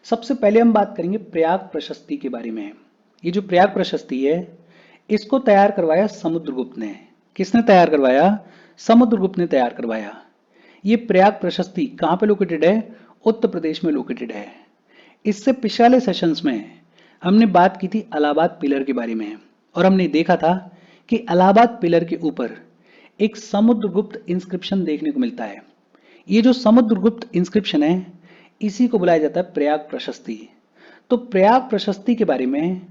सबसे पहले हम बात करेंगे प्रयाग प्रशस्ति के बारे में। ये जो प्रयाग प्रशस्ति है, इसको तैयार करवाया समुद्रगुप्त ने। किसने तैयार करवाया? समुद्रगुप्त ने तैयार करवाया। ये प्रयाग प्रशस्ति कहाँ पे लोकेटेड है? उत्तर प्रदेश में लोकेटेड है। इससे पिछले सेशंस में हमने बात की थी इलाहाबाद पिलर के बारे में, और हमने देखा था कि इलाहाबाद पिलर के ऊपर एक समुद्रगुप्त इंस्क्रिप्शन देखने को मिलता है। ये जो समुद्रगुप्त इंस्क्रिप्शन है, इसी को बुलाया जाता है प्रयाग प्रशस्ति। तो प्रयाग प्रशस्ति के बारे में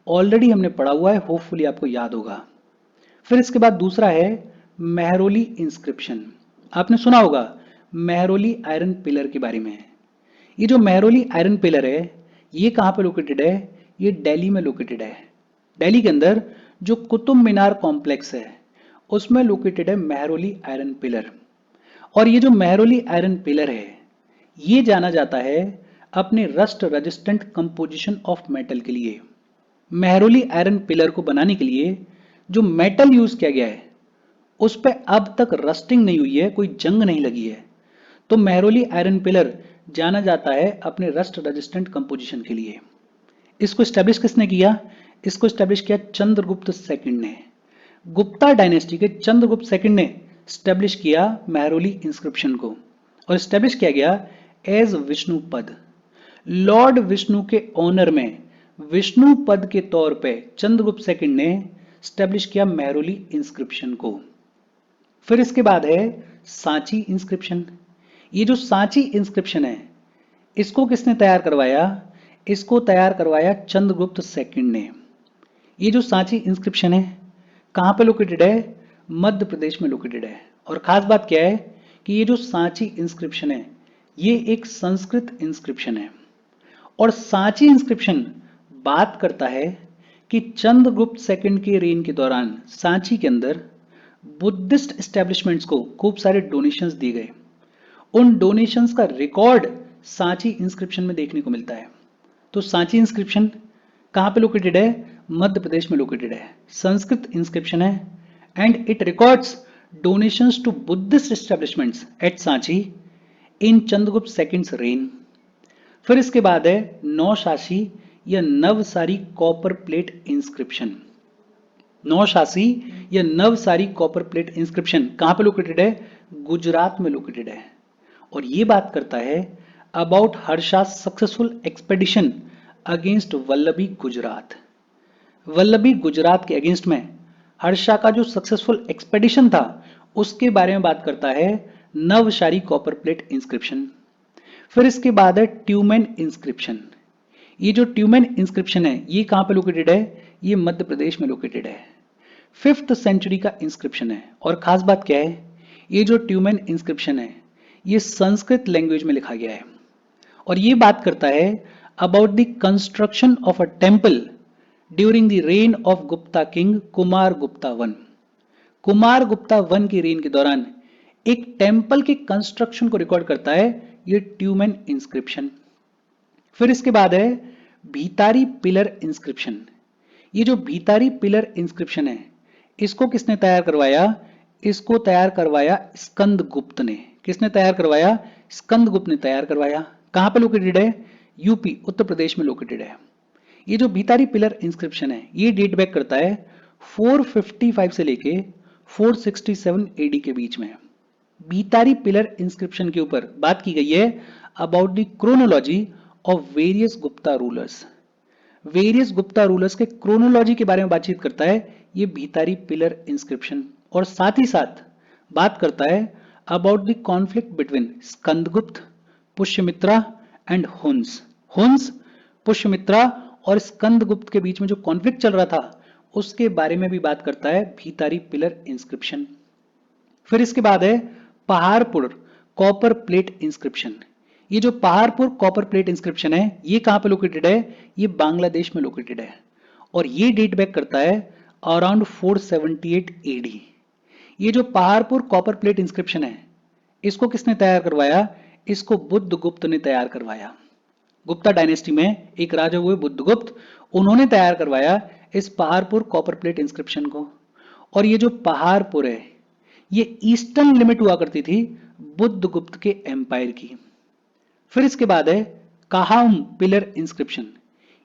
ऑलरेडी हमने पढ़ा हुआ है, होपफुली आपको याद होगा। फिर इसके बाद दूसरा है मेहरौली इंस्क्रिप्शन। आपने सुना होगा मेहरौली आयरन पिलर के बारे में। ये जो मेहरौली आयरन पिलर है, ये कहाँ पे लोकेटेड है? ये दिल्ली में लोकेटेड है। दिल्ली के अंदर जो कुतुब मीनार कॉम्प्लेक्स है, उसमें लोकेटेड है मेहरौली आयरन पिलर। और ये जो मेहरौली आयरन पिलर है, ये जाना जाता है अपने rust resistant composition of metal के लिए। मेहरौली आयरन पिलर को बनाने के लिए जो मेटल यूज किया गया है, उस पर अब तक रस्टिंग नहीं हुई है, कोई जंग नहीं लगी है। तो मेहरौली आयरन पिलर जाना जाता है अपने रस्ट रेजिस्टेंट कंपोजिशन के लिए। इसको स्टैब्लिश किसने किया? इसको स्टैब्लिश किया चंद्रगुप्त सेकंड ने। गुप्ता डायनेस्टी के चंद्रगुप्त सेकंड ने स्टैब्लिश किया मेहरौली इंस्क्रिप्शन को, और स्टैब्लिश किया गया एज विष्णु पद। लॉर्ड विष्णु के ऑनर में विष्णु पद के तौर पे चंद्रगुप्त सेकंड ने स्टैब्लिश किया मेहरौली इंस्क्रिप्शन को। फिर इसके बाद है सांची इंस्क्रिप्शन। ये जो सांची इंस्क्रिप्शन है, इसको किसने तैयार करवाया? इसको तैयार करवाया चंद्रगुप्त सेकंड ने। ये जो सांची इंस्क्रिप्शन है, कहाँ पे लोकेटेड है? मध्य प्रदेश में लोकेटेड है। और खास बात क्या है कि ये जो सांची इंस्क्रिप्शन है, ये एक संस्कृत इंस्क्रिप्शन है। और सांची इंस्क्रिप्शन बात करता है कि चंद्रगुप्त सेकंड के रेन के दौरान सांची के अंदर बुद्धिस्ट एस्टेब्लिशमेंट्स को खूब सारे डोनेशंस दिए गए। उन डोनेशंस का रिकॉर्ड सांची इंस्क्रिप्शन में देखने को मिलता है। तो सांची इंस्क्रिप्शन कहाँ पे लोकेटेड है? मध्य प्रदेश में लोकेटेड है। संस्कृत इंस्क्रिप्शन है and it records donations to Buddhist establishments at Sanchi in Chandragupta second's reign. फिर इसके बाद है नौशासी या Navsari copper plate inscription. Naushasi या नवसारी कॉपर प्लेट इंस्क्रिप्शन कहां पे लोकेटेड है? गुजरात में लोकेटेड है। और ये बात करता है about Harsha successful expedition against Vallabhi Gujarat. Vallabhi Gujarat के अगेंस्ट में हर्षा का जो सक्सेसफुल एक्सपेडिशन था, उसके बारे में बात करता है नवसारी कॉपर प्लेट इंस्क्रिप्शन। फिर इसके बाद है ट्यूमेन इंस्क्रिप्शन। ये जो ट्यूमेन इंस्क्रिप्शन है, ये कहां पे लोकेटेड है? ये मध्य प्रदेश में लोकेटेड है। 5th सेंचुरी का इंस्क्रिप्शन है। और खास बात क्या है, ये जो ट्यूमेन इंस्क्रिप्शन है, ये संस्कृत लैंग्वेज में लिखा गया है। और ये बात करता है about the construction of a temple during the reign of Gupta king Kumar Gupta one. Kumar Gupta one की रेन के दौरान एक टेम्पल के कंस्ट्रक्शन को रिकॉर्ड करता है ये ट्यूमेन इंस्क्रिप्शन। फिर इसके बाद है भीतारी पिलर इंस्क्रिप्शन। ये जो भीतारी पिलर इंस्क्रिप्शन है, इसको किसने तैयार करवाया? इसको तैयार करवाया स्कंदगुप्त ने। किसने तैयार करवाया? स्कंदगुप्त ने तैयार करवाया। कहां पे लोकेटेड है? यूपी उत्तर प्रदेश में लोकेटेड है। ये जो भीतारी पिलर इंस्क्रिप्शन है, ये डेट बैक करता है 455 से लेके 467 एडी के बीच में। भीतारी पिलर इंस्क्रिप्शन के ऊपर बात की गई है about the chronology of various Gupta rulers. Various Gupta rulers के क्रोनोलॉजी के बारे में बातचीत करता है ये भीतारी पिलर इंस्क्रिप्शन। और साथ ही साथ बात करता है about the conflict between Skandagupta, Pushyamitra and Hund's. Hund's, Pushyamitra और स्कंदगुप्त के बीच में जो कॉन्फ्लिक्ट चल रहा था, उसके बारे में भी बात करता है भीतारी पिलर इंस्क्रिप्शन। फिर इसके बाद है पहाड़पुर कॉपर प्लेट इंस्क्रिप्शन। ये जो पहाड़पुर कॉपर प्लेट इंस्क्रिप्शन है, ये कहां पे लोकेटेड है? ये बांग्लादेश में लोकेटेड है। और ये डेट बैक करता है अराउंड 478 एडी। ये जो पहाड़पुर कॉपर प्लेट इंस्क्रिप्शन है, इसको किसने तैयार करवाया? इसको बुद्धगुप्त ने तैयार करवाया। गुप्ता डायनेस्टी में एक राजा हुए बुद्धगुप्त, उन्होंने तैयार करवाया इस पहाड़पुर कॉपर प्लेट इंस्क्रिप्शन को। और ये जो पहाड़पुर है, ये ईस्टर्न लिमिट हुआ करती थी बुद्धगुप्त के एम्पायर की। फिर इसके बाद है काहाउम पिलर इंस्क्रिप्शन।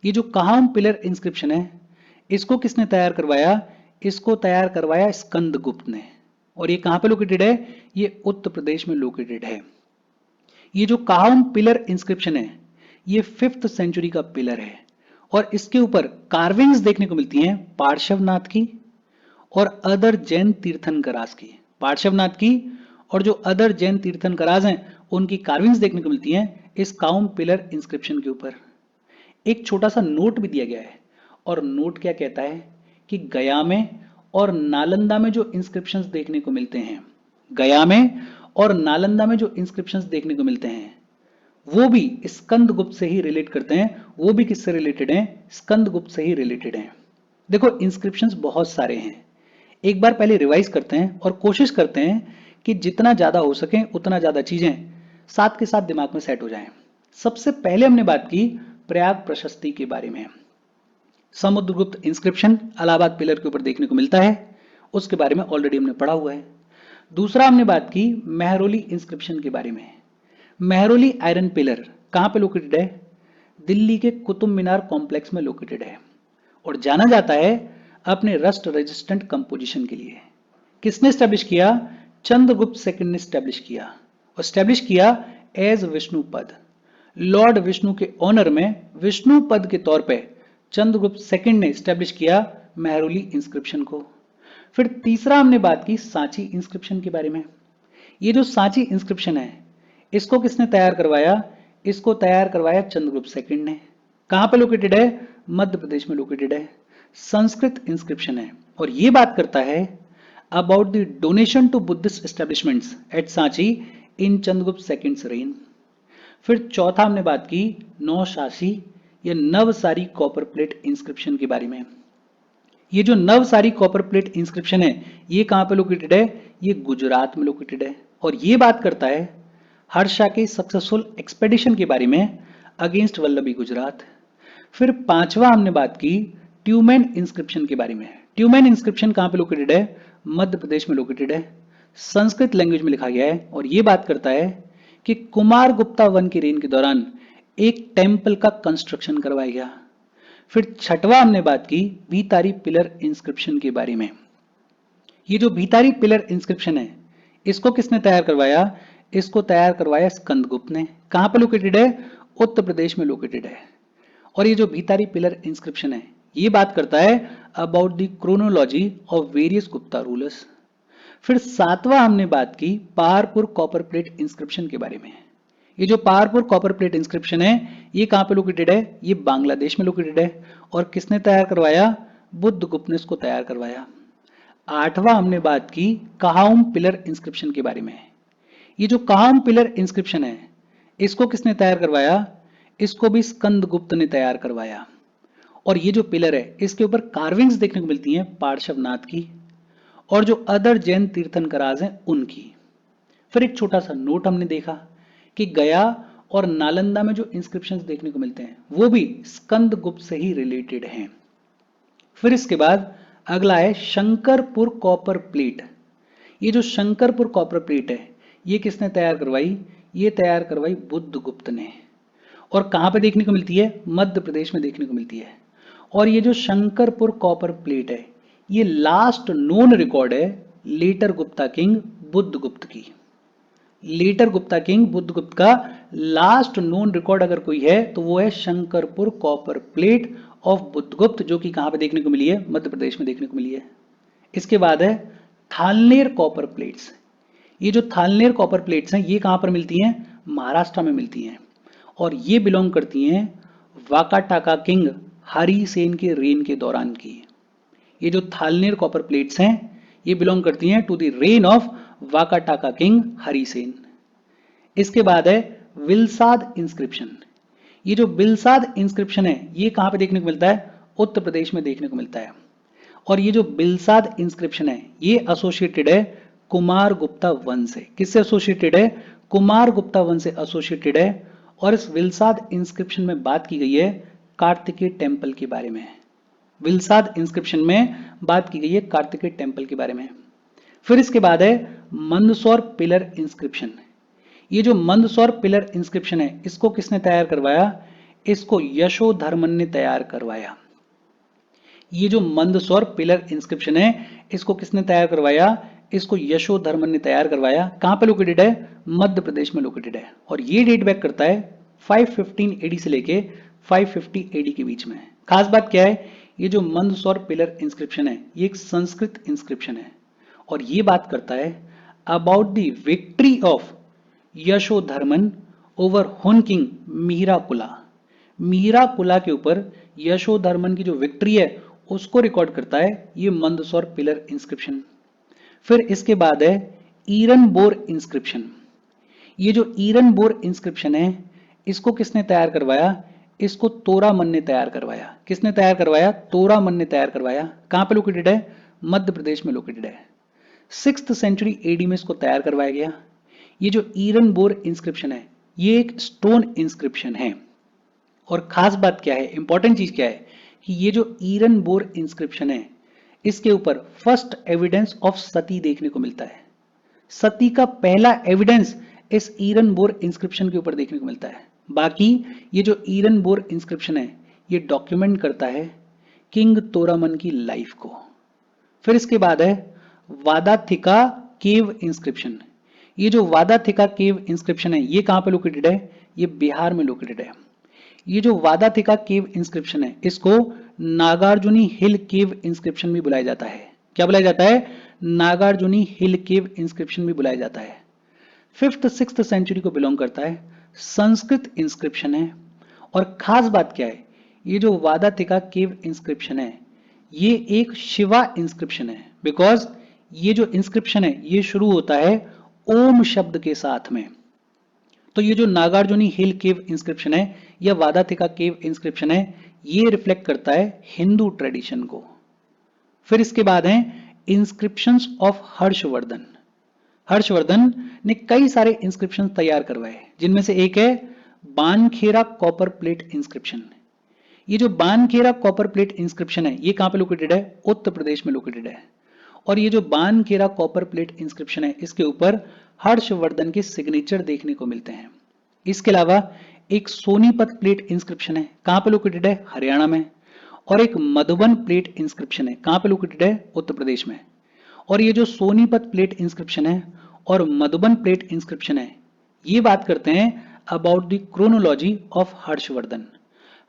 ये जो काहाउम पिलर इंस्क्रिप्शन है, इसको किसने तैयार करवाया? इसको तैयार करवाया स्कंदगुप्त ने। और ये कहां पे लोकेटेड है? ये उत्तर प्रदेश में लोकेटेड है। ये जो काहाउम पिलर इंस्क्रिप्शन है, ये 5th सेंचुरी का पिलर है और इसके ऊपर कार्विंग्स देखने को मिलती हैं पार्श्वनाथ की और अदर जैन तीर्थंकरास की। पार्श्वनाथ की और जो अदर जैन तीर्थंकरास हैं, उनकी कार्विंग्स देखने को मिलती हैं इस काउम पिलर इंस्क्रिप्शन के ऊपर। एक छोटा सा नोट भी दिया गया है और नोट क्या कहता है कि गया में और नालंदा में जो इंस्क्रिप्शंस देखने को मिलते हैं, गया में और नालंदा में जो इंस्क्रिप्शंस देखने को मिलते हैं, वो भी स्कंदगुप्त से ही रिलेट करते हैं। वो भी किससे रिलेटेड हैं? स्कंदगुप्त से ही रिलेटेड हैं। देखो इंस्क्रिप्शंस बहुत सारे हैं, एक बार पहले रिवाइज करते हैं और कोशिश करते हैं कि जितना ज्यादा हो सके उतना ज्यादा चीजें साथ के साथ दिमाग में सेट हो जाएं। सबसे पहले हमने बात की प्रयाग प्रशस्ति के बारे में। समुद्रगुप्त इंस्क्रिप्शन इलाहाबाद पिलर के ऊपर देखने को मिलता है, उसके बारे में ऑलरेडी हमने पढ़ा हुआ है। दूसरा हमने बात की मेहरौली इंस्क्रिप्शन के बारे में। मेहरौली आयरन पिलर कहां पे लोकेटेड है? दिल्ली के कुतुब मीनार कॉम्प्लेक्स में लोकेटेड है और जाना जाता है अपने रस्ट रेजिस्टेंट कंपोजिशन के लिए। किसने स्टैब्लिश किया? चंद्रगुप्त सेकंड ने स्टैब्लिश किया और स्टैब्लिश किया एज विष्णुपद। लॉर्ड विष्णु के ऑनर में विष्णुपद के तौर पे चंद्रगुप्त सेकंड ने स्टैब्लिश किया मेहरौली इंस्क्रिप्शन को। फिर तीसरा हमने बात की सांची इंस्क्रिप्शन के बारे में। ये जो सांची इंस्क्रिप्शन है, इसको किसने तैयार करवाया? इसको तैयार करवाया चंद्रगुप्त सेकंड ने। कहां पे लोकेटेड है? मध्य प्रदेश में लोकेटेड है। संस्कृत इंस्क्रिप्शन है और ये बात करता है about the donation to Buddhist establishments at Sanchi in Chandragupta second's reign. फिर चौथा हमने बात की नवशासी या नवसारी कॉपर प्लेट इंस्क्रिप्शन के बारे में। ये जो नवसारी कॉपर प्लेट इंस्क्रिप्शन है, ये कहां पे लोकेटेड है? ये गुजरात में लोकेटेड है और ये बात करता है हर्षा के सक्सेसफुल एक्सपेडिशन के बारे में अगेंस्ट वल्लभी गुजरात। फिर पांचवा हमने बात की ट्यूमेन इंस्क्रिप्शन के बारे में। ट्यूमेन इंस्क्रिप्शन कहां पे लोकेटेड है? मध्य प्रदेश में लोकेटेड है। संस्कृत लैंग्वेज में लिखा गया है और यह बात करता है कि कुमार गुप्ता वन के रेन के दौरान एक टेंपल का कंस्ट्रक्शन करवाया गया। फिर छठवा हमने बात की भीतारी पिलर इंस्क्रिप्शन के बारे में। ये जो भीतारी पिलर इंस्क्रिप्शन है, इसको किसने तैयार करवाया? इसको तैयार करवाया स्कंदगुप्त ने। कहां पे लोकेटेड है? उत्तर प्रदेश में लोकेटेड है। और ये जो भीतारी पिलर इंस्क्रिप्शन है, ये बात करता है about the chronology of various Gupta rulers. फिर सातवां हमने बात की पहाड़पुर कॉपर प्लेट इंस्क्रिप्शन के बारे में। ये जो पहाड़पुर कॉपर प्लेट इंस्क्रिप्शन है, ये कहां पे लोकेटेड है? ये बांग्लादेश में लोकेटेड है और किसने तैयार करवाया? बुद्धगुप्त ने इसको तैयार करवाया। आठवां हमने बात की काहाउम पिलर इंस्क्रिप्शन के बारे में। ये जो काहाउम पिलर इंस्क्रिप्शन है, इसको किसने तैयार करवाया? इसको भी स्कंदगुप्त ने तैयार करवाया और ये जो पिलर है, इसके ऊपर कार्विंग्स देखने को मिलती हैं पार्श्वनाथ की और जो अदर जैन तीर्थंकराज हैं उनकी। फिर एक छोटा सा नोट हमने देखा कि गया और नालंदा में जो इंस्क्रिप्शंस देखने को मिलते हैं, वो भी स्कंदगुप्त से ही रिलेटेड हैं। फिर इसके बाद अगला है शंकरपुर कॉपर प्लेट। ये जो शंकरपुर कॉपर प्लेट है, ये किसने तैयार करवाई? ये तैयार करवाई बुद्धगुप्त ने। और कहां पे देखने को मिलती है? मध्य प्रदेश में देखने को मिलती है। और ये जो शंकरपुर कॉपर प्लेट है, ये लास्ट नोन रिकॉर्ड है लेटर गुप्ता किंग बुद्धगुप्त की। लेटर गुप्ता किंग बुद्धगुप्त का लास्ट नोन रिकॉर्ड अगर कोई है तो वो है Shankarpur copper plate of Budhagupta, जो कि कहां पे देखने को मिली है? मध्य प्रदेश में देखने को मिली है। इसके बाद है थालनेर कॉपर प्लेट्स। ये जो थालनेर कॉपर प्लेट्स हैं, ये कहां पर मिलती हैं? महाराष्ट्र में मिलती हैं और ये बिलोंग करती हैं वाकाटाका किंग हरिसेन के रेन के दौरान की। ये जो थालनेर कॉपर प्लेट्स हैं, ये बिलोंग करती हैं to the reign of Vakataka king Harisena. इसके बाद है विलसाद इंस्क्रिप्शन। ये जो विलसाद इंस्क्रिप्शन है, ये कहां पे देखने को मिलता है? उत्तर प्रदेश में देखने को मिलता है। और ये जो बिलसाद इंस्क्रिप्शन है, ये एसोसिएटेड है कुमार गुप्ता वन से। किससे एसोसिएटेड है? कुमार गुप्ता वन से एसोसिएटेड है। और इस विलसाद इंस्क्रिप्शन में बात की गई है कार्तिकेय टेंपल के बारे में। विलसाद इंस्क्रिप्शन में बात की गई है कार्तिकेय टेंपल के बारे में। फिर इसके बाद है मंदसौर पिलर इंस्क्रिप्शन। ये जो मंदसौर पिलर इंस्क्रिप्शन है इसको किसने तैयार करवाया? इसको यशोधर्मन ने तैयार करवाया। ये जो मंदसौर पिलर इंस्क्रिप्शन है इसको किसने तैयार करवाया? इसको यशोधर्मन ने तैयार करवाया। कहां पे लोकेटेड है? मध्य प्रदेश में लोकेटेड है। और ये डेट बैक करता है 515 एडी से लेके 550 एडी के बीच में। खास बात क्या है? ये जो मंदसौर पिलर इंस्क्रिप्शन है ये एक संस्कृत इंस्क्रिप्शन है और ये बात करता है about the victory of Yashodharman over हुन किंग मीराकुला। मीराकुला के ऊपर यशोधर्मन की जो विक्ट्री है उसको रिकॉर्ड करता है ये मंदसौर पिलर इंस्क्रिप्शन। फिर इसके बाद है ईरन बोर इंस्क्रिप्शन। ये जो ईरन बोर इंस्क्रिप्शन है इसको किसने तैयार करवाया? इसको तोरामन ने तैयार करवाया। किसने तैयार करवाया? तोरामन ने तैयार करवाया। कहां पे लोकेटेड है? मध्य प्रदेश में लोकेटेड है। 6th सेंचुरी एडी में इसको तैयार करवाया गया। ये जो ईरन बोर इंस्क्रिप्शन है ये एक स्टोन इंस्क्रिप्शन है और खास बात क्या है, इंपॉर्टेंट चीज क्या है कि ये जो ईरन बोर इंस्क्रिप्शन है इसके ऊपर फर्स्ट एविडेंस ऑफ सती देखने को मिलता है। सती का पहला एविडेंस इस ईरन बोर इंस्क्रिप्शन के ऊपर देखने को मिलता है। बाकी ये जो ईरन बोर इंस्क्रिप्शन है ये डॉक्यूमेंट करता है किंग तोरामन की लाइफ को। फिर इसके बाद है वादाथिका केव इंस्क्रिप्शन। ये जो वादाथिका केव इंस्क्रिप्शन है ये कहां पे लोकेटेड है? ये बिहार में लोकेटेड है। ये जो वादाथिका केव इंस्क्रिप्शन है इसको नागार्जुनी हिल केव इंस्क्रिप्शन भी बुलाया जाता है। क्या बुलाया जाता है? नागार्जुनी हिल केव इंस्क्रिप्शन भी बुलाया जाता है। 5th 6th सेंचुरी को बिलोंग करता है, संस्कृत इंस्क्रिप्शन है और खास बात क्या है, ये जो वादाथिका केव इंस्क्रिप्शन है ये एक शिवा इंस्क्रिप्शन है। बिकॉज ये जो इंस्क्रिप्शन है ये शुरू होता है ओम शब्द के साथ में। तो ये जो नागार्जुनी हिल केव इंस्क्रिप्शन है या वादाथिका केव इंस्क्रिप्शन है ये रिफ्लेक्ट करता है हिंदू ट्रेडिशन को। फिर इसके बाद है इंस्क्रिप्शंस ऑफ हर्षवर्धन। हर्षवर्धन ने कई सारे इंस्क्रिप्शन तैयार करवाए जिनमें से एक है बानखेरा कॉपर प्लेट इंस्क्रिप्शन। ये जो बानखेरा कॉपर प्लेट इंस्क्रिप्शन है ये कहां पे लोकेटेड है? उत्तर प्रदेश में लोकेटेड है। और ये जो बानखेरा कॉपर प्लेट इंस्क्रिप्शन है इसके ऊपर हर्षवर्धन के सिग्नेचर देखने को मिलते हैं। इसके अलावा एक सोनीपत प्लेट इंस्क्रिप्शन है, कहां पे लोकेटेड है? हरियाणा में। और एक मधुबन प्लेट इंस्क्रिप्शन है, कहां पे लोकेटेड है? उत्तर प्रदेश में। और ये जो सोनीपत प्लेट इंस्क्रिप्शन है और मधुबन प्लेट इंस्क्रिप्शन है ये बात करते हैं about the chronology of Harshvardhan.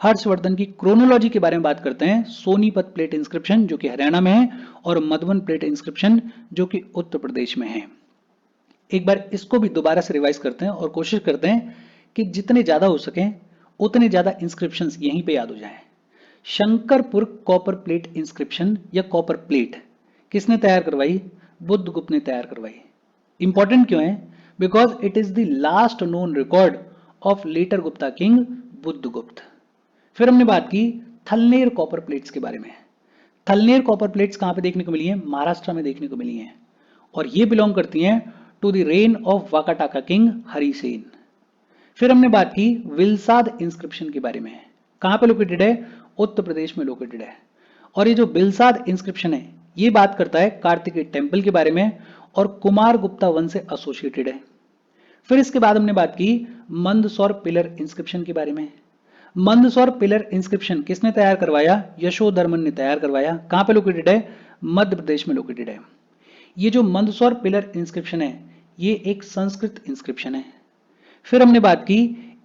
Harshvardhan की क्रोनोलॉजी के बारे में बात करते हैं। सोनीपत प्लेट इंस्क्रिप्शन जो कि हरियाणा में है और मधुबन प्लेट इंस्क्रिप्शन जो कि उत्तर प्रदेश में है। एक बार इसको भी दोबारा से रिवाइज करते हैं और कोशिश करते हैं कि जितने ज्यादा हो सके उतने ज्यादा इंस्क्रिप्शंस यहीं पे याद हो जाएं। शंकरपुर कॉपर प्लेट इंस्क्रिप्शन या कॉपर प्लेट किसने तैयार करवाई? बुद्धगुप्त ने तैयार करवाई। इंपॉर्टेंट क्यों है? Because it is the last known record of later Gupta king Buddhagupta. फिर हमने बात की थलनेर कॉपर प्लेट्स के बारे में। थलनेर कॉपर प्लेट्स कहां पे देखने को मिली है? महाराष्ट्र में देखने को मिली हैं और ये बिलोंग करती हैं to the reign of Vakataka king Harisena. फिर हमने बात की विलसाद इंस्क्रिप्शन के बारे में। कहां पे लोकेटेड है? उत्तर प्रदेश में लोकेटेड है। और ये जो विलसाद इंस्क्रिप्शन है ये बात करता है कार्तिकेय टेम्पल के बारे में और कुमार गुप्ता वन से एसोसिएटेड है। फिर इसके बाद हमने बात की मंदसौर पिलर इंस्क्रिप्शन के बारे में। मंदसौर पिलर इंस्क्रिप्शन किसने तैयार करवाया? यशोधर्मन ने तैयार करवाया। कहां पे लोकेटेड है? मध्य प्रदेश में लोकेटेड है। ये जो मंदसौर पिलर इंस्क्रिप्शन है ये एक संस्कृत इंस्क्रिप्शन है। फिर हमने बात की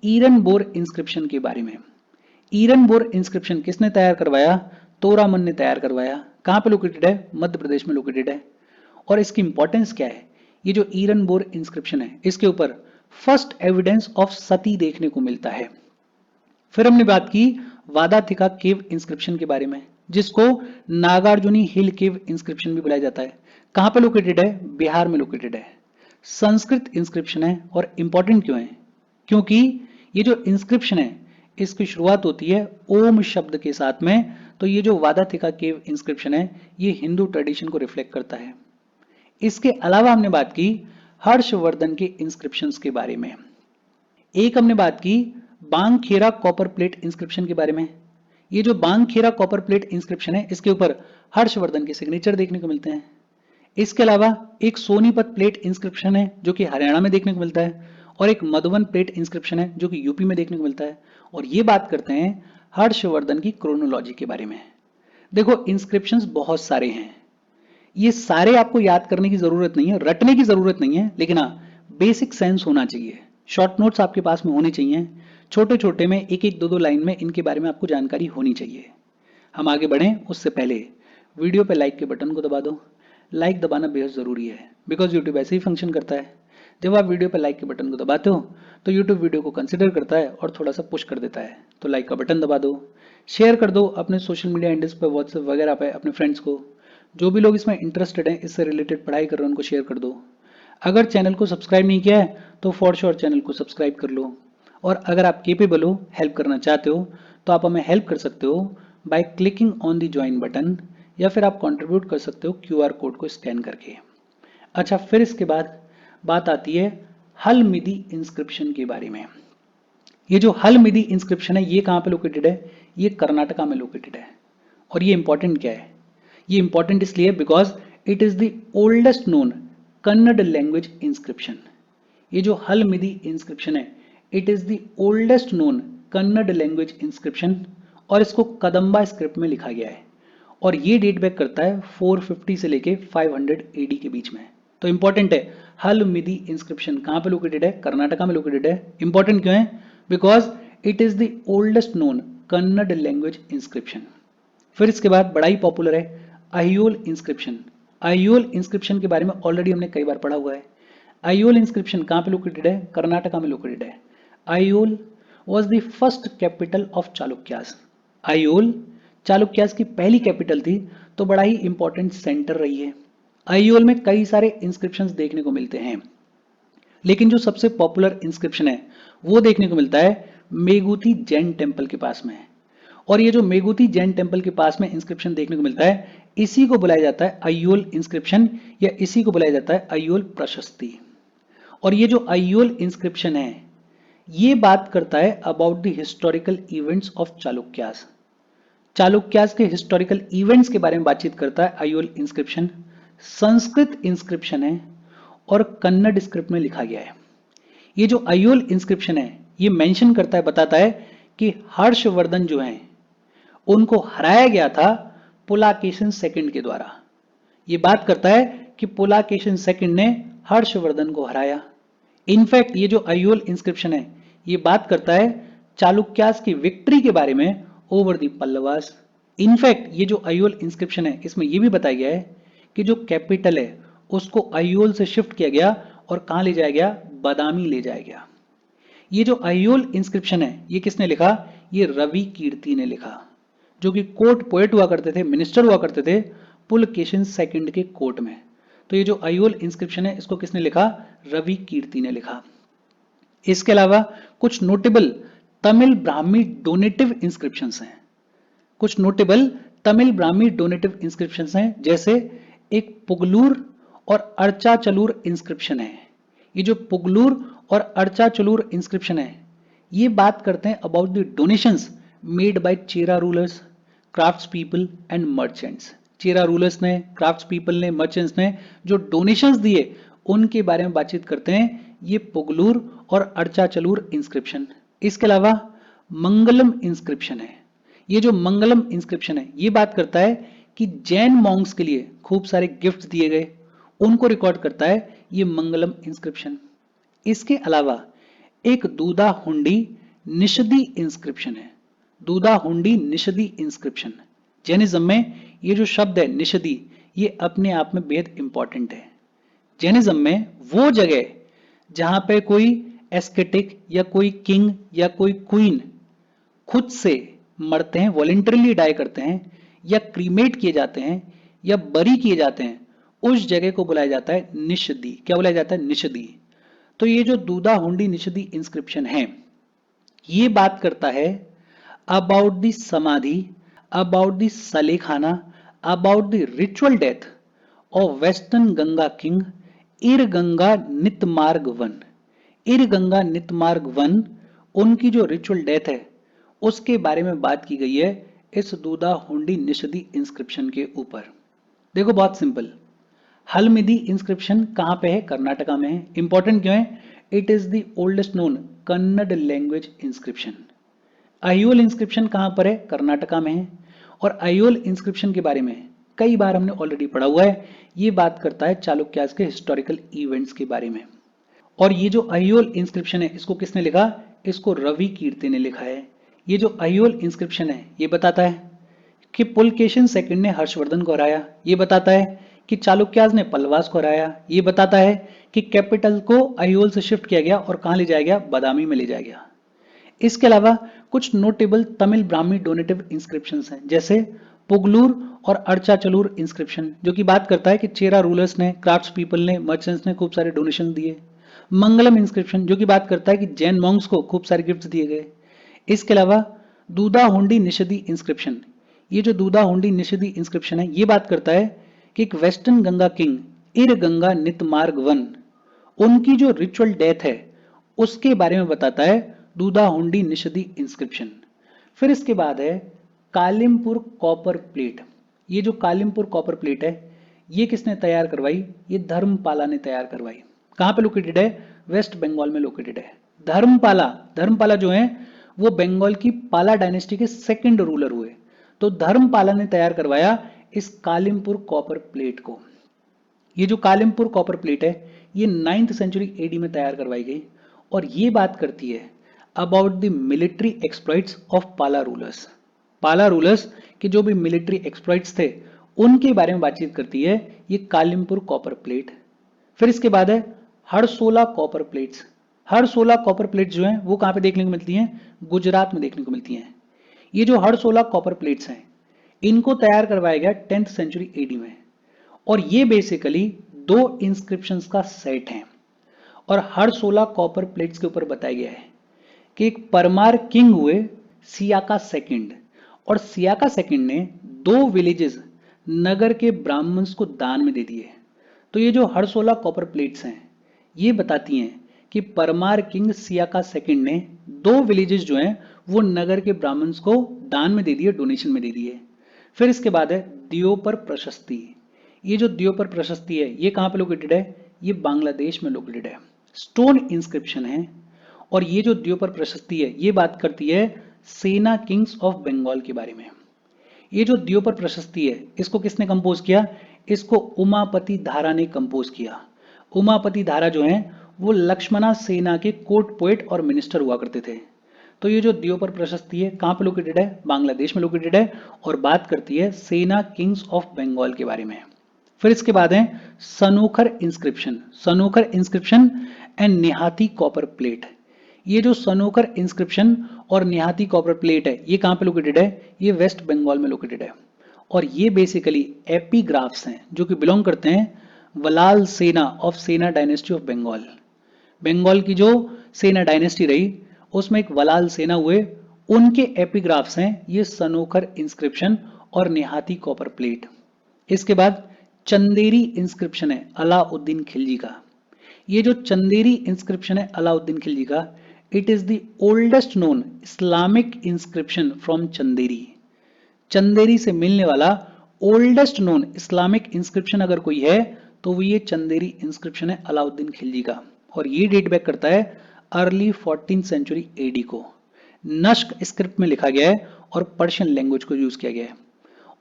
ईरन बोर इंस्क्रिप्शन के बारे में। ईरन बोर इंस्क्रिप्शन किसने तैयार करवाया? तोरामन ने तैयार करवाया। कहां पे लोकेटेड है? मध्य प्रदेश में लोकेटेड है। और इसकी इंपॉर्टेंस क्या है? ये जो ईरन बोर इंस्क्रिप्शन है इसके ऊपर फर्स्ट एविडेंस ऑफ सती देखने को मिलता है। फिर हमने बात की वादाथिका केव इंस्क्रिप्शन के बारे में जिसको नागार्जुनी हिल केव इंस्क्रिप्शन भी बुलाया जाता है। कहां पे लोकेटेड है? बिहार में लोकेटेड है। संस्कृत इंस्क्रिप्शन है और इंपॉर्टेंट क्यों है? क्योंकि ये जो इंस्क्रिप्शन है इसकी शुरुआत होती है ओम शब्द के साथ में। तो ये जो वादाथिका केव इंस्क्रिप्शन है ये हिंदू ट्रेडिशन को रिफ्लेक्ट करता है। इसके अलावा हमने बात की हर्षवर्धन के इंस्क्रिप्शंस के बारे में। एक हमने बात की बांगखेरा कॉपर प्लेट इंस्क्रिप्शन के बारे में। ये जो बांगखेरा कॉपर प्लेट इंस्क्रिप्शन है इसके ऊपर हर्षवर्धन के सिग्नेचर देखने को मिलते हैं। इसके अलावा एक सोनीपत प्लेट इंस्क्रिप्शन है जो कि हरियाणा में देखने को मिलता है और एक मधुबन प्लेट इंस्क्रिप्शन है जो कि यूपी में देखने को मिलता है। और ये बात करते हैं हर्षवर्धन की क्रोनोलॉजी के बारे में। देखो इंस्क्रिप्शंस बहुत सारे हैं, ये सारे आपको याद करने की जरूरत नहीं है, रटने की जरूरत नहीं है, लेकिन हाँ बेसिक सेंस होना चाहिए। शॉर्ट नोट्स आपके पास में होने चाहिए, छोटे छोटे में एक एक दो दो लाइन में इनके बारे में आपको जानकारी होनी चाहिए। हम आगे बढ़ें उससे पहले वीडियो पे लाइक के बटन को दबा दो। लाइक दबाना बेहद ज़रूरी है, बिकॉज यूट्यूब ऐसे ही फंक्शन करता है। जब आप वीडियो पे लाइक के बटन को दबाते हो तो यूट्यूब वीडियो को कंसिडर करता है और थोड़ा सा पुश कर देता है। तो लाइक का बटन दबा दो, शेयर कर दो अपने सोशल मीडिया हैंडल्स पे, व्हाट्सएप वगैरह पे अपने फ्रेंड्स को। जो भी लोग इसमें इंटरेस्टेड हैं, इससे रिलेटेड पढ़ाई कर रहे हैं, उनको शेयर कर दो। अगर चैनल को सब्सक्राइब नहीं किया है तो फॉर श्योर चैनल को सब्सक्राइब कर लो। और अगर आप केपेबल हो, हेल्प करना चाहते हो, तो आप हमें हेल्प कर सकते हो by clicking on the join button, या फिर आप कंट्रीब्यूट कर सकते हो क्यूआर कोड को स्कैन करके। अच्छा, फिर इसके बाद बात आती है हलमिदी इंस्क्रिप्शन के बारे में। ये जो हलमिदी इंस्क्रिप्शन है ये कहाँ पे लोकेटेड है? ये कर्नाटका में लोकेटेड है। और ये इंपॉर्टेंट क्या है? ये इंपॉर्टेंट इसलिए because it is the oldest known Kannada language inscription. ये जो हलमिदी इंस्क्रिप्शन है it is the oldest known Kannada language inscription, और इसको कदम्बा स्क्रिप्ट में लिखा गया है। और ये डेट बैक करता है 450 से लेके 500 एडी के बीच में। तो इंपॉर्टेंट है, हलमिदी इंस्क्रिप्शन कहाँ पे लोकेटेड है? कर्नाटका में लोकेटेड है। इंपॉर्टेंट क्यों है? Because it is the oldest known Kannada language inscription. फिर इसके बाद बड़ा ही पॉपुलर है अहियोल इंस्क्रिप्शन। अहियोल इंस्क्रिप्शन के बारे में ऑलरेडी हमने कई बार पढ़ा हुआ है। अहियोल इंस्क्रिप्शन कहाँ पे लोकेटेड है? कर्नाटका में लोकेटेड है। Aihole was the first capital of Chalukyas. Aihole Chalukyas की पहली कैपिटल थी, तो बड़ा ही इंपॉर्टेंट सेंटर रही है। अहियोल में कई सारे इंस्क्रिप्शंस देखने को मिलते हैं, लेकिन जो सबसे पॉपुलर इंस्क्रिप्शन है वो देखने को मिलता है मेगुती जैन टेम्पल के पास में। और ये जो मेगुती जैन टेम्पल के पास में इंस्क्रिप्शन देखने को मिलता है, इसी को बुलाया जाता है अहियोल इंस्क्रिप्शन, या इसी को बुलाया जाता है अहियोल प्रशस्ति। और ये जो अहियोल इंस्क्रिप्शन है ये बात करता है about the historical events of Chalukyas. Chalukyas के हिस्टोरिकल इवेंट्स के बारे में बातचीत करता है अहियोल इंस्क्रिप्शन। संस्कृत इंस्क्रिप्शन है और कन्नड़ स्क्रिप्ट में लिखा गया है। ये जो अहियोल इंस्क्रिप्शन है ये मेंशन करता है, बताता है कि हर्षवर्धन जो हैं उनको हराया गया था पुलाकेशिन सेकंड के द्वारा। ये बात करता है कि पुलाकेशिन सेकंड ने हर्षवर्धन को हराया। इनफैक्ट ये जो अहियोल इंस्क्रिप्शन है ये बात करता है चालुक्यास की विक्ट्री के बारे में ओवर द पल्लवास। इनफैक्ट ये जो अहियोल इंस्क्रिप्शन है इसमें यह भी बताया गया है कि जो कैपिटल है उसको अहियोल से शिफ्ट किया गया और कहां ले जाया गया? बादामी ले जाया गया। ये जो अहियोल इंस्क्रिप्शन है ये किसने लिखा? ये रवि कीर्ति ने लिखा, जो कि कोर्ट पोएट हुआ करते थे, मिनिस्टर हुआ करते थे पुलकेशिन सेकंड के कोर्ट में। तो ये जो अहियोल इंस्क्रिप्शन है इसको किसने लिखा? रवि कीर्ति ने लिखा। इसके अलावा कुछ notable Tamil Brahmi donative inscriptions हैं। कुछ notable Tamil Brahmi donative inscriptions हैं, जैसे एक पुगलूर और अर्चाचलूर इंस्क्रिप्शन है। ये जो पुगलूर और अर्चाचलूर इंस्क्रिप्शन है ये बात करते हैं about the donations made by Chera rulers, crafts people and merchants. Chera rulers ने, क्राफ्ट्स पीपल ने, मर्चेंट्स ने जो डोनेशंस दिए उनके बारे में बातचीत करते हैं ये पुगलूर और अर्चाचलूर इंस्क्रिप्शन। इसके अलावा मंगलम इंस्क्रिप्शन है। ये जो मंगलम इंस्क्रिप्शन है ये बात करता है कि जैन मॉन्क्स के लिए खूब सारे गिफ्ट्स दिए गए, उनको रिकॉर्ड करता है ये मंगलम इंस्क्रिप्शन। इसके अलावा एक दूधा हुंडी निषदी इंस्क्रिप्शन है। दूधा हुंडी निषदी इंस्क्रिप्शन। जैनिज्म में ये जो शब्द है निषदी ये अपने आप में बेहद इंपॉर्टेंट है। जैनिज्म में वो जगह जहां पे कोई एस्केटिक या कोई किंग या कोई क्वीन खुद से मरते हैं, वॉलेंटरीली डाई करते हैं, या क्रीमेट किए जाते हैं, या बरी किए जाते हैं, उस जगह को बुलाया जाता है निषदी। क्या बुलाया जाता है? निषदी। तो ये जो दूधा हुंडी निषदी इंस्क्रिप्शन है ये बात करता है about the samadhi, about the sallekhana, about the ritual death of western Ganga king Ereganga Nitimarga one. Ereganga Nitimarga one, उनकी जो रिचुअल डेथ है उसके बारे में बात की गई है इस दूधा हुंडी निषदी इंस्क्रिप्शन के ऊपर। देखो बहुत सिंपल, हलमिदी इंस्क्रिप्शन कहां पे है? कर्नाटका में है। इंपॉर्टेंट क्यों है? It is the oldest known Kannada language inscription. Aihole inscription कहां पर है? कर्नाटका में है। और अयोल इंस्क्रिप्शन के बारे में कई बार हमने ऑलरेडी पढ़ा हुआ है। ये बात करता है चालुक्यास के हिस्टोरिकल इवेंट्स के बारे में। और ये जो अयोल इंस्क्रिप्शन है इसको किसने लिखा? इसको रवि कीर्ति ने लिखा है। ये जो अयोल इंस्क्रिप्शन है ये बताता है कि पुलकेशिन सेकंड ने हर्षवर्धन को हराया। ये बताता है कि चालुक्यास ने पल्लवास को हराया। ये बताता है कि कैपिटल को अयोल से शिफ्ट किया गया और कहां ले जाया गया? बादामी में ले जाया गया। इसके अलावा कुछ notable Tamil Brahmi donative inscriptions हैं, जैसे पुगलूर और अर्चाचलूर इंस्क्रिप्शन, जो कि बात करता है कि चेरा रूलर्स ने, क्राफ्ट्स पीपल ने, मर्चेंट्स ने खूब सारे डोनेशन दिए। मंगलम इंस्क्रिप्शन, जो कि बात करता है कि जैन मॉन्क्स को खूब सारे गिफ्ट दिए गए। इसके अलावा दूधा हुंडी निषदी इंस्क्रिप्शन, ये जो दूधा हुंडी निषदी इंस्क्रिप्शन है ये बात करता है कि एक western Ganga king Ereganga Nitimarga one, उनकी जो रिचुअल डेथ है उसके बारे में बताता है दूधा हुंडी निषदी इंस्क्रिप्शन। फिर इसके बाद है कालिमपुर कॉपर प्लेट। ये जो कालिमपुर कॉपर प्लेट है ये किसने तैयार करवाई? ये धर्मपाला ने तैयार करवाई। कहां पे लोकेटेड है? वेस्ट बंगाल में लोकेटेड है। धर्मपाला, धर्मपाला जो है वो बंगाल की पाला डायनेस्टी के सेकंड रूलर हुए। तो धर्मपाला ने तैयार करवाया इस कालिमपुर कॉपर प्लेट को। ये जो कालिमपुर कॉपर प्लेट है ये 9th सेंचुरी एडी में तैयार करवाई गई और ये बात करती है about the military exploits of पाला रूलर्स। पाला रूलर्स के जो भी मिलिट्री एक्सप्लॉइट्स थे उनके बारे में बातचीत करती है ये कालिमपुर कॉपर प्लेट। फिर इसके बाद है हड़सोला कॉपर प्लेट्स। हड़सोला कॉपर प्लेट्स जो हैं वो कहां पे देखने को मिलती हैं? गुजरात में देखने को मिलती हैं। ये जो हड़सोला कॉपर प्लेट्स हैं इनको तैयार करवाया गया 10th सेंचुरी एडी में और ये बेसिकली दो इंस्क्रिप्शंस का सेट है। और हर 16 कॉपर प्लेट्स के ऊपर बताया गया है कि एक परमार किंग हुए सियाका सेकंड, और सियाका सेकंड ने 2 विलेजेस नगर के ब्राह्मण्स को दान में दे दिए। तो ये जो हर 16 कॉपर प्लेट्स हैं ये बताती हैं कि परमार किंग सियाका सेकंड ने 2 विलेजेस जो हैं वो नगर के ब्राह्मण्स को दान में दे दिए, डोनेशन में दे दिए। फिर इसके बाद है दियोपर प्रशस्ति। ये जो दियोपर प्रशस्ति है ये कहां पे लोकेटेड है? ये बांग्लादेश में लोकेटेड है। स्टोन इंस्क्रिप्शन है और ये जो दियोपर प्रशस्ति है ये बात करती है सेना किंग्स ऑफ बंगाल के बारे में। ये जो दियोपर प्रशस्ति है इसको किसने कंपोज किया? इसको उमापति धारा ने कंपोज किया। उमापति धारा जो है वो लक्ष्मणा सेना के कोर्ट पोएट और मिनिस्टर हुआ करते थे। तो ये जो दियोपर प्रशस्ति है कहां पे लोकेटेड है? बांग्लादेश में लोकेटेड है और बात करती है सेना किंग्स ऑफ बंगाल के बारे में। फिर इसके बाद है Sanokhar inscription. Sanokhar inscription and Nihati copper plate. ये जो सनोखर इंस्क्रिप्शन और निहाती कॉपर प्लेट है ये कहां पे लोकेटेड है? ये वेस्ट बंगाल में लोकेटेड है और ये बेसिकली एपीग्राफ्स हैं जो कि बिलोंग करते हैं वलाल सेना ऑफ सेना डायनेस्टी ऑफ बंगाल। बंगाल की जो सेना डायनेस्टी रही उसमें एक वलाल सेना हुए, उनके एपीग्राफ्स हैं ये सनोखर इंस्क्रिप्शन और निहाती कॉपर प्लेट। इसके बाद चंदेरी इंस्क्रिप्शन है अलाउद्दीन खिलजी का। ये जो चंदेरी इंस्क्रिप्शन है अलाउद्दीन खिलजी का, it is the oldest known Islamic inscription from Chanderi. Chanderi से मिलने वाला ओल्डेस्ट नोन इस्लामिक इंस्क्रिप्शन अगर कोई है तो वो ये चंदेरी इंस्क्रिप्शन है अलाउद्दीन खिलजी का और ये डेट बैक करता है अर्ली 14th सेंचुरी एडी को। नस्क स्क्रिप्ट में लिखा गया है और पर्शियन लैंग्वेज को यूज किया गया है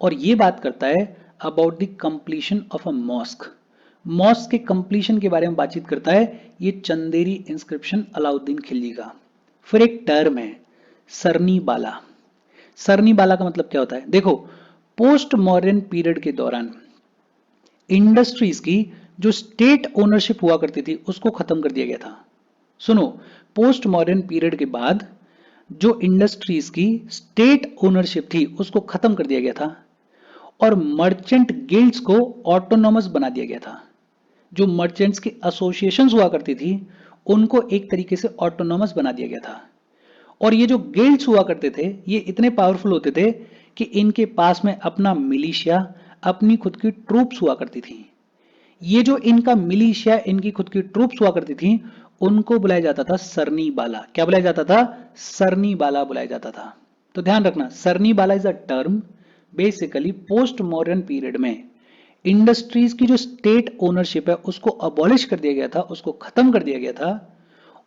और ये बात करता है about the completion of a mosque. Mosque के कंप्लीशन के बारे में बातचीत करता है ये चंदेरी इंस्क्रिप्शन अलाउद्दीन खिलजी का। फिर एक टर्म है सरनी बाला। सरनी बाला का मतलब क्या होता है? देखो, पोस्ट मॉडर्न पीरियड के दौरान इंडस्ट्रीज की जो स्टेट ओनरशिप हुआ करती थी उसको खत्म कर दिया गया था। सुनो, पोस्ट मॉडर्न पीरियड के बाद जो इंडस्ट्रीज की स्टेट ओनरशिप थी उसको खत्म कर दिया गया था और मर्चेंट गिल्ड्स को ऑटोनॉमस बना दिया गया था। जो मर्चेंट्स की एसोसिएशंस हुआ करती थी उनको एक तरीके से ऑटोनॉमस बना दिया गया था और ये जो गिल्ड्स हुआ करते थे ये इतने पावरफुल होते थे कि इनके पास में अपना मिलिशिया, अपनी खुद की ट्रूप्स हुआ करती थी। ये जो इनका मिलिशिया, इनकी खुद की ट्रूप्स हुआ करती थी उनको बुलाया जाता था सरनी बाला। क्या बुलाया जाता था? सरनी बाला बुलाया जाता था। तो ध्यान रखना, सरनी बाला is a term basically post modern period में इंडस्ट्रीज की जो स्टेट ओनरशिप है उसको अबॉलिश कर दिया गया था, उसको खत्म कर दिया गया था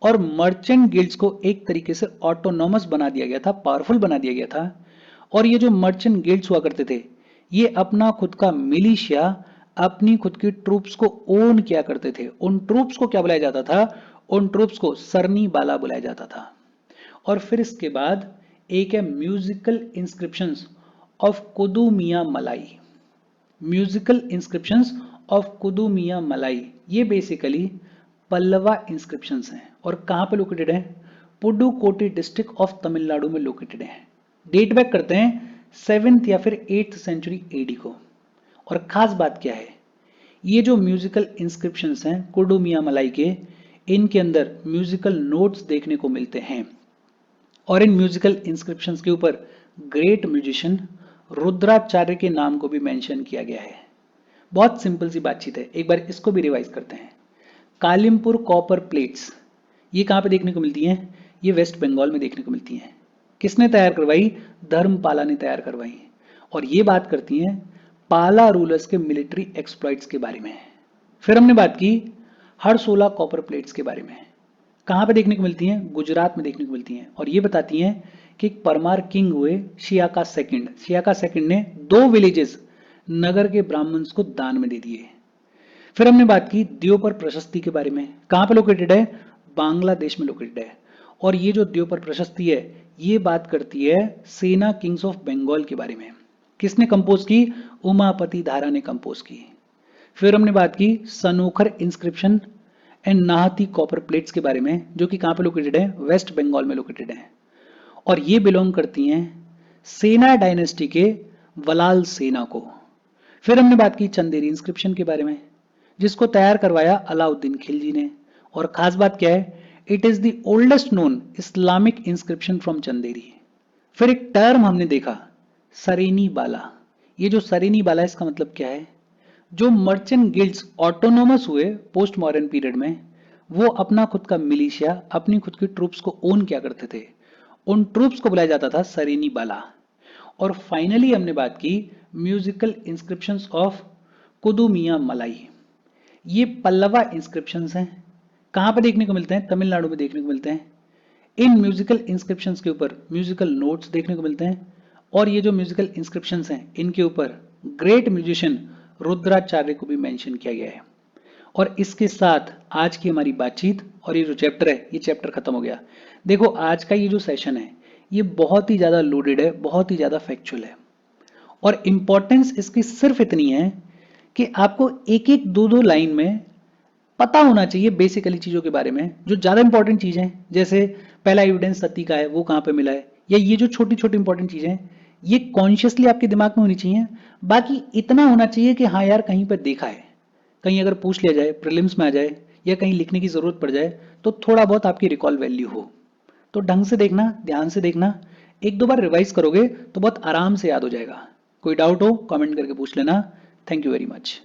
और मर्चेंट गिल्ड्स को एक तरीके से ऑटोनॉमस बना दिया गया था, पावरफुल बना दिया गया था। और ये जो मर्चेंट गिल्ड्स हुआ करते थे, ये अपना खुद का मिलिशिया, अपनी खुद की ट्रूप्स को ओन किया करते थे। उन ट्रूप्स को क्या बुलाया जाता था? उन ट्रूप्स को सरनी बाला बुलाया जाता था। और फिर इसके बाद एक है म्यूजिकल इंस्क्रिप्शंस ऑफ कुदुमिया मलाई। म्यूजिकल इंस्क्रिप्शंस ऑफ कुदुमिया मलाई, ये बेसिकली पल्लवा इंस्क्रिप्शंस हैं। और कहाँ पे लोकेटेड है? पुडुकोटी डिस्ट्रिक्ट ऑफ तमिलनाडु में लोकेटेड है। डेट बैक करते हैं 7th या फिर 8th सेंचुरी एडी को। और खास बात क्या है, ये जो म्यूजिकल इंस्क्रिप्शंस हैं कुडुमिया मलाई के, इनके अंदर म्यूजिकल नोट्स देखने को मिलते हैं। और इन म्यूजिकल इंस्क्रिप्शंस के ऊपर ग्रेट म्यूजिशियन रुद्राचार्य के नाम को भी मेंशन किया गया है। बहुत सिंपल सी बातचीत है, एक बार इसको भी रिवाइज करते हैं। कालिमपुर कॉपर प्लेट्स, ये कहाँ पे देखने को मिलती हैं? ये वेस्ट बंगाल में देखने को मिलती हैं। किसने तैयार करवाई? धर्मपाला ने तैयार करवाई। और ये बात करती हैं पाला रूलर्स के मिलिट्री एक्सप्लॉइट्स के बारे में। फिर हमने बात की हरसोला कॉपर प्लेट्स के बारे में। कहाँ पे देखने को मिलती हैं? गुजरात में देखने को मिलती हैं। और ये बताती हैं कि एक परमार किंग हुए शियाका सेकंड ने 2 विलेजेस नगर के ब्राह्मण्स को दान में दे दिए। फिर हमने बात की द्योपर प्रशस्ति के बारे में। कहाँ पे लोकेटेड है? बांग्लादेश में लोकेटेड है। और ये जो द्योपर प्रशस्ति है, ये बात करती है सेना किंग्स ऑफ बंगाल के बारे में। किसने कंपोज की? उमापति धारा ने कंपोज की। फिर हमने बात की Sanokhar inscription and Nahati copper plates के बारे में, जो कि कहाँ पे लोकेटेड है? वेस्ट बंगाल में लोकेटेड है। और ये बिलोंग करती हैं सेना डायनेस्टी के वलाल सेना को। फिर हमने बात की चंदेरी इंस्क्रिप्शन के बारे में, जिसको तैयार करवाया अलाउद्दीन खिलजी ने। और खास बात क्या है? It is the oldest known Islamic inscription from Chanderi. फिर एक टर्म हमने देखा सरेनी बाला। ये जो सरेनी बाला, इसका मतलब क्या है? जो मर्चेंट गिल्ड्स ऑटोनोमस हुए पोस्ट मॉडर्न पीरियड में, वो अपना खुद का मिलिशिया, अपनी खुद की ट्रूप्स को ओन किया करते थे। उन ट्रूप्स को बुलाया जाता था सरेनी बाला। और फाइनली हमने बात की म्यूजिकल इंस्क्रिप्शंस ऑफ कुदुमिया मलाई। ये पल्लवा इंस्क्रिप्शंस हैं। कहाँ पे देखने को मिलते हैं? तमिलनाडु में देखने को मिलते हैं। इन म्यूजिकल इंस्क्रिप्शंस के ऊपर म्यूजिकल नोट्स देखने को मिलते हैं। और ये जो म्यूजिकल इंस्क्रिप्शंस हैं, इनके ऊपर ग्रेट म्यूजिशियन रुद्राचार्य को भी मेंशन किया गया है। और इसके साथ आज की हमारी बातचीत और ये जो चैप्टर है, ये चैप्टर खत्म हो गया। देखो, आज का ये जो सेशन है, ये बहुत ही ज्यादा लोडेड है, बहुत ही ज्यादा फैक्चुअल है। और इंपॉर्टेंस इसकी सिर्फ इतनी है कि आपको एक एक दो दो लाइन में पता होना चाहिए बेसिकली चीजों के बारे में, जो ज्यादा इंपॉर्टेंट चीजें हैं। जैसे पहला एविडेंस सती का है, वो कहाँ पे मिला है, या ये जो छोटी छोटी इंपॉर्टेंट चीजें हैं, ये कॉन्शियसली आपके दिमाग में होनी चाहिए। बाकी इतना होना चाहिए कि हाँ यार, कहीं पर देखा है, कहीं अगर पूछ लिया जाए, प्रीलिम्स में आ जाए, या कहीं लिखने की जरूरत पड़ जाए, तो थोड़ा बहुत आपकी रिकॉल वैल्यू हो। तो ढंग से देखना, ध्यान से देखना, एक दो बार रिवाइज करोगे तो बहुत आराम से याद हो जाएगा। कोई डाउट हो कमेंट करके पूछ लेना। Thank you very much.